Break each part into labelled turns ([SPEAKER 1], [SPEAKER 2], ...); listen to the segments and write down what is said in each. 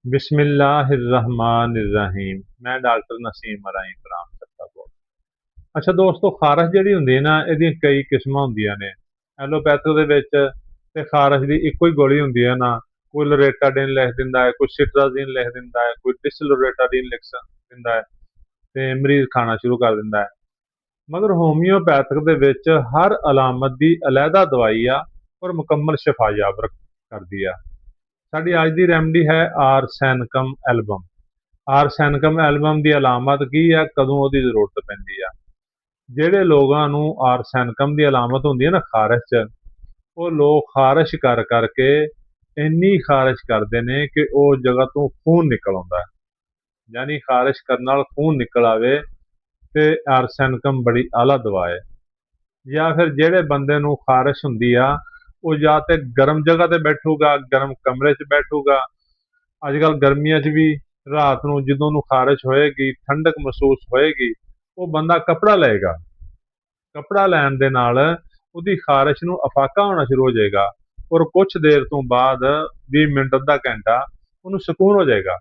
[SPEAKER 1] बिस्मिल्लाहिर्रहमानिर्रहीम। मैं डॉक्टर नसीम मराई फराम करता बोल। अच्छा दोस्तों, खारश ਜਿਹੜੀ ਹੁੰਦੀ ਹੈ ਨਾ, ਇਹਦੀਆਂ ਕਈ ਕਿਸਮਾਂ ਹੁੰਦੀਆਂ ਨੇ। ਐਲੋਪੈਥਿਕ ਦੇ ਵਿੱਚ ਤੇ ਖਾਰਸ਼ ਦੀ ਇੱਕੋ ਹੀ ਗੋਲੀ ਹੁੰਦੀ ਹੈ ਨਾ। ਕੋਈ ਲੋਰੇਟਾਡਿਨ ਲਿਖ ਦਿੰਦਾ ਹੈ, ਕੋਈ ਸਿਟਰਾਜ਼ੀਨ ਲਿਖ ਦਿੰਦਾ ਹੈ, ਕੋਈ ਡਿਸਲੋਰੇਟਾਡਿਨ ਦਿੰਦਾ ਹੈ ਤੇ ਮਰੀਜ਼ ਖਾਣਾ ਸ਼ੁਰੂ ਕਰ ਦਿੰਦਾ ਹੈ। ਮਗਰ ਹੋਮਿਓਪੈਥਿਕ ਦੇ ਵਿੱਚ ਹਰ ਅਲਾਮਤ ਦੀ ਅਲੱਗਾ ਦਵਾਈ ਆ ਔਰ ਮੁਕੰਮਲ ਸ਼ਿਫਾ ਯਾਬ ਕਰਦੀ ਆ। ਸਾਡੀ ਅੱਜ ਦੀ ਰੈਮਡੀ ਹੈ ਆਰਸੈਨਕਮ ਐਲਬਮ। ਆਰਸੈਨਕਮ ਐਲਬਮ ਦੀ ਅਲਾਮਤ ਕੀ ਆ, ਕਦੋਂ ਉਹਦੀ ਜ਼ਰੂਰਤ ਪੈਂਦੀ ਆ। ਜਿਹੜੇ ਲੋਕਾਂ ਨੂੰ ਆਰਸੈਨਕਮ ਦੀ ਅਲਾਮਤ ਹੁੰਦੀ ਹੈ ਨਾ ਖਾਰਸ਼ 'ਚ, ਉਹ ਲੋਕ ਖਾਰਸ਼ ਕਰ ਕਰਕੇ ਇੰਨੀ ਖਾਰਸ਼ ਕਰਦੇ ਨੇ ਕਿ ਉਹ ਜਗ੍ਹਾ ਤੋਂ ਖੂਨ ਨਿਕਲ ਆਉਂਦਾ ਹੈ। ਯਾਨੀ ਖਾਰਸ਼ ਕਰਨ ਨਾਲ ਖੂਨ ਨਿਕਲ ਆਵੇ ਤੇ ਆਰਸੈਨਕਮ ਬੜੀ ਆਲਾ ਦਵਾ ਹੈ। ਜਾਂ ਫਿਰ ਜਿਹੜੇ ਬੰਦੇ ਨੂੰ ਖਾਰਸ਼ ਹੁੰਦੀ ਆ, ਉਹ ਜਾਂ ਤੇ ਗਰਮ ਜਗ੍ਹਾ ਤੇ ਬੈਠੂਗਾ, ਗਰਮ ਕਮਰੇ 'ਚ ਬੈਠੂਗਾ। ਅੱਜ ਕੱਲ੍ਹ ਗਰਮੀਆਂ 'ਚ ਵੀ ਰਾਤ ਨੂੰ ਜਦੋਂ ਉਹਨੂੰ ਖਾਰਸ਼ ਹੋਏਗੀ, ਠੰਡਕ ਮਹਿਸੂਸ ਹੋਏਗੀ, ਉਹ ਬੰਦਾ ਕੱਪੜਾ ਲਏਗਾ। ਕੱਪੜਾ ਲੈਣ ਦੇ ਨਾਲ ਉਹਦੀ ਖਾਰਸ਼ ਨੂੰ ਅਫਾਕਾ ਹੋਣਾ ਸ਼ੁਰੂ ਹੋ ਜਾਏਗਾ ਔਰ ਕੁਛ ਦੇਰ ਤੋਂ ਬਾਅਦ 20 ਮਿੰਟ ਅੱਧਾ ਘੰਟਾ ਉਹਨੂੰ ਸਕੂਨ ਹੋ ਜਾਏਗਾ।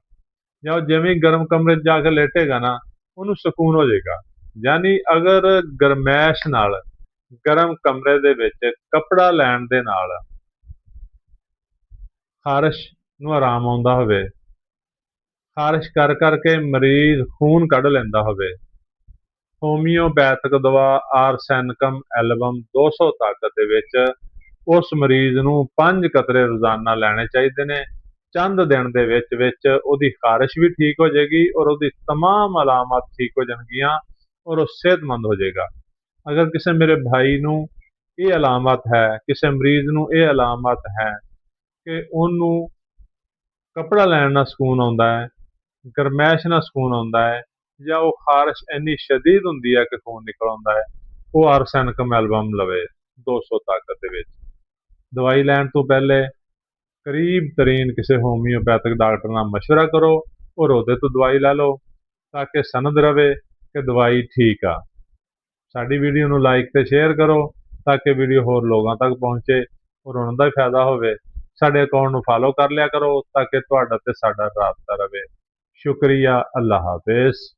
[SPEAKER 1] ਜਾਂ ਉਹ ਜਿਵੇਂ ਗਰਮ ਕਮਰੇ 'ਚ ਜਾ ਕੇ ਲੇਟੇਗਾ ਨਾ, ਉਹਨੂੰ ਸਕੂਨ ਹੋ ਜਾਏਗਾ। ਯਾਨੀ ਅਗਰ ਗਰਮੈਸ਼ ਨਾਲ ਗਰਮ ਕਮਰੇ ਦੇ ਵਿੱਚ ਕੱਪੜਾ ਲੈਣ ਦੇ ਨਾਲ ਖਾਰਸ਼ ਨੂੰ ਆਰਾਮ ਆਉਂਦਾ ਹੋਵੇ, ਖਾਰਸ਼ ਕਰ ਕਰਕੇ ਮਰੀਜ਼ ਖੂਨ ਕੱਢ ਲੈਂਦਾ ਹੋਵੇ, ਹੋਮਿਓਪੈਥਿਕ ਦਵਾ ਆਰਸੈਨਕਮ ਐਲਬਮ 200 ਤਾਕਤ ਦੇ ਵਿੱਚ ਉਸ ਮਰੀਜ਼ ਨੂੰ 5 ਕਤਰੇ ਰੋਜ਼ਾਨਾ ਲੈਣੇ ਚਾਹੀਦੇ ਨੇ। ਚੰਦ ਦਿਨ ਦੇ ਵਿੱਚ ਉਹਦੀ ਖਾਰਸ਼ ਵੀ ਠੀਕ ਹੋ ਜਾਏਗੀ ਔਰ ਉਹਦੀ तमाम ਅਲਾਮਤ ਠੀਕ ਹੋ ਜਾਣਗੀਆਂ ਔਰ ਉਹ ਸਿਹਤਮੰਦ ਹੋ ਜਾਏਗਾ। ਅਗਰ ਕਿਸੇ ਮੇਰੇ ਭਾਈ ਨੂੰ ਇਹ ਅਲਾਮਤ ਹੈ, ਕਿਸੇ ਮਰੀਜ਼ ਨੂੰ ਇਹ ਅਲਾਮਤ ਹੈ ਕਿ ਉਹਨੂੰ ਕੱਪੜਾ ਲੈਣ ਨਾਲ ਸਕੂਨ ਆਉਂਦਾ ਹੈ, ਗਰਮੈਸ਼ ਨਾਲ ਸਕੂਨ ਆਉਂਦਾ ਹੈ, ਜਾਂ ਉਹ ਖਾਰਸ਼ ਇੰਨੀ ਸ਼ਦੀਦ ਹੁੰਦੀ ਹੈ ਕਿ ਖੂਨ ਨਿਕਲ ਆਉਂਦਾ ਹੈ, ਉਹ ਆਰਸੈਨਕਮ ਐਲਬਮ ਲਵੇ 200 ਤਾਕਤ ਦੇ ਵਿੱਚ। ਦਵਾਈ ਲੈਣ ਤੋਂ ਪਹਿਲੇ ਕਰੀਬ ਤਰੀਨ ਕਿਸੇ ਹੋਮਿਓਪੈਥਿਕ ਡਾਕਟਰ ਨਾਲ ਮਸ਼ਵਰਾ ਕਰੋ ਔਰ ਉਹਦੇ ਤੋਂ ਦਵਾਈ ਲੈ ਲਓ ਤਾਂ ਕਿ ਸਨਦ ਰਵੇ ਕਿ ਦਵਾਈ ਠੀਕ ਆ। ਸਾਡੀ ਵੀਡੀਓ ਨੂੰ ਲਾਈਕ ਤੇ ਸ਼ੇਅਰ ਕਰੋ ਤਾਂ ਕਿ ਵੀਡੀਓ ਹੋਰ ਲੋਕਾਂ ਤੱਕ ਪਹੁੰਚੇ ਔਰ ਉਹਨਾਂ ਦਾ ਵੀ ਫਾਇਦਾ ਹੋਵੇ। ਸਾਡੇ ਅਕਾਊਂਟ ਨੂੰ ਫਾਲੋ ਕਰ ਲਿਆ ਕਰੋ ਤਾਂ ਕਿ ਤੁਹਾਡਾ ਤੇ ਸਾਡਾ ਰਾਬਤਾ ਰਵੇ। ਸ਼ੁਕਰੀਆ, ਅੱਲਾ ਹਾਫਿਜ਼।